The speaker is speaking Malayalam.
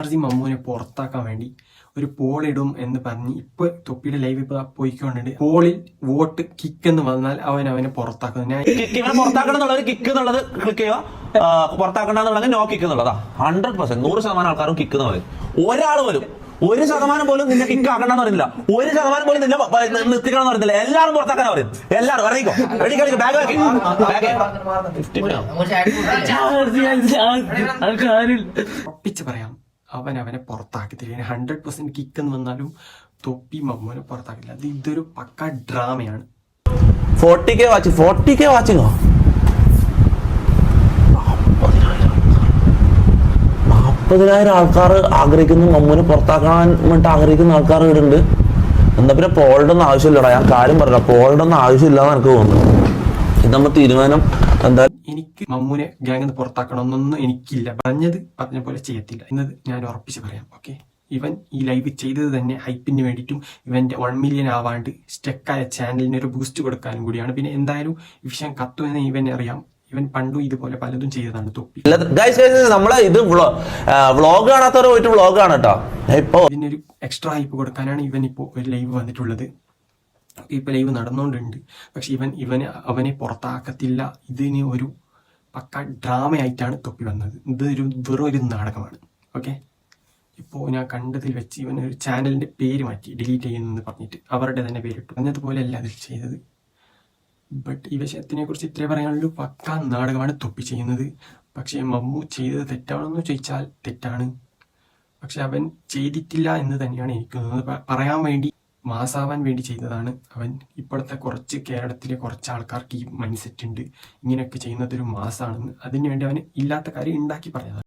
മമ്മൂനെ പുറത്താക്കാൻ വേണ്ടി ഒരു പോൾ ഇടും എന്ന് പറഞ്ഞ് ഇപ്പൊ തൊപ്പിയുടെ ലൈവ് ഇപ്പൊ പോയിക്കൊണ്ടിട്ടുണ്ട്. പോളിൽ വോട്ട് കിക്ക് എന്ന് വന്നാൽ അവനെ പുറത്താക്കുന്നു. പുറത്താക്കണം എന്നുള്ളത് കിക്ക് എന്നുള്ളത് ക്ലിക്ക് ചെയ്യുക, പുറത്താക്കണ്ടെന്നുള്ളത് നോ കിക്ക് എന്നുള്ളതാ. 100% 100% ആൾക്കാരും കിക്ക് എന്ന് പറയും. ഒരാൾ വരും 1% പോലും നിന്നെ കിക്ക് ആക്കണ്ടെന്ന് പറയുന്നില്ല, 1% പോലും നിന്നെ നിർത്തിക്കണം എന്ന് പറയുന്നില്ല. എല്ലാവരും പുറത്താക്കാൻ പറയും. എല്ലാവരും ഇറങ്ങിക്കോ, ബാഗ് ഉറപ്പിച്ച് പറയാം, അവനെ പുറത്താക്കി തരിക. 100% കിക്ക് എന്ന് വന്നാലും തൊപ്പി മമ്മൂനെ പുറത്താക്കില്ല. ഇതൊരു പക്ക ഡ്രാമയാണ്. 40K വാച്ചിങ്ങോ 40,000 ആൾക്കാർ ആഗ്രഹിക്കുന്നു, മമ്മൂനെ പുറത്താക്കാൻ വേണ്ടി ആഗ്രഹിക്കുന്ന ആൾക്കാർ ഇവിടെ ഉണ്ട്. എന്താ പിന്നെ പോളുടെ ഒന്നും ആവശ്യമില്ലടാ. ഞാൻ കാര്യം പറഞ്ഞ പോളുടെ ഒന്നും ആവശ്യമില്ലാന്ന് എനിക്ക് തോന്നുന്നു. ഇത് നമ്മൾ തീരുമാനം എന്താ. എനിക്ക് മമ്മൂനെ ഗ്യാങ്ങിൽ പുറത്താക്കണമെന്നൊന്നും എനിക്കില്ല. പറഞ്ഞ പോലെ ചെയ്യത്തില്ല എന്നത് ഞാൻ ഉറപ്പിച്ച് പറയാം. ഓക്കെ, ഇവൻ ഈ ലൈവ് ചെയ്തത് തന്നെ ഹൈപ്പിന് വേണ്ടിയിട്ടും ഇവന്റെ 1 മില്യൺ ആവാണ്ട് സ്റ്റക്കായ ചാനലിന് ഒരു ബൂസ്റ്റ് കൊടുക്കാനും കൂടിയാണ്. പിന്നെ എന്തായാലും ഈ വിഷയം കത്തുമെന്ന് ഇവൻ അറിയാം. ഇവൻ പണ്ടും ഇതുപോലെ പലതും ചെയ്തതാണ് തൊപ്പി. നമ്മളെ ഇത് വ്ളോഗ് കാണാത്തവരെ പോയിട്ട് വ്ളോഗ് കാണട്ടോ. ഇപ്പൊ ഇതിനൊരു എക്സ്ട്രാ ഹൈപ്പ് കൊടുക്കാനാണ് ഇവൻ ഇപ്പോൾ ഒരു ലൈവ് വന്നിട്ടുള്ളത്. ഇപ്പൊ ലൈവ് നടന്നുകൊണ്ടുണ്ട്. പക്ഷെ അവനെ പുറത്താക്കത്തില്ല. ഇതിന് ഒരു പക്ക ഡ്രാമയായിട്ടാണ് തൊപ്പി വന്നത്. ഇതൊരു വെറും ഒരു നാടകമാണ്. ഓക്കെ, ഇപ്പോൾ ഞാൻ കണ്ടതിൽ വെച്ച് ഇവൻ ഒരു ചാനലിന്റെ പേര് മാറ്റി ഡിലീറ്റ് ചെയ്യുന്നെന്ന് പറഞ്ഞിട്ട് അവരുടെ തന്നെ പേരിട്ടു. എന്നതുപോലെയല്ല അതിൽ ചെയ്തത്. ബട്ട് ഈ വിഷയത്തിനെ കുറിച്ച് ഇത്രേ പറയാനുള്ളൂ. പക്ക നാടകമാണ് തൊപ്പി ചെയ്യുന്നത്. പക്ഷെ മമ്മു ചെയ്തത് തെറ്റാണെന്ന് ചോദിച്ചാൽ തെറ്റാണ്. പക്ഷെ അവൻ ചെയ്തിട്ടില്ല എന്ന് തന്നെയാണ് എനിക്ക് തോന്നുന്നത്. പറയാൻ വേണ്ടി, മാസാവാൻ വേണ്ടി ചെയ്തതാണ് അവൻ. ഇപ്പോഴത്തെ കേരളത്തിലെ കുറച്ച് ആൾക്കാർക്ക് ഈ മൈൻഡ് സെറ്റ് ഉണ്ട്, ഇങ്ങനെയൊക്കെ ചെയ്യുന്നത് ഒരു മാസാണെന്ന്. അതിനുവേണ്ടി അവന് ഇല്ലാത്ത കാര്യം ഉണ്ടാക്കി പറഞ്ഞതാണ്.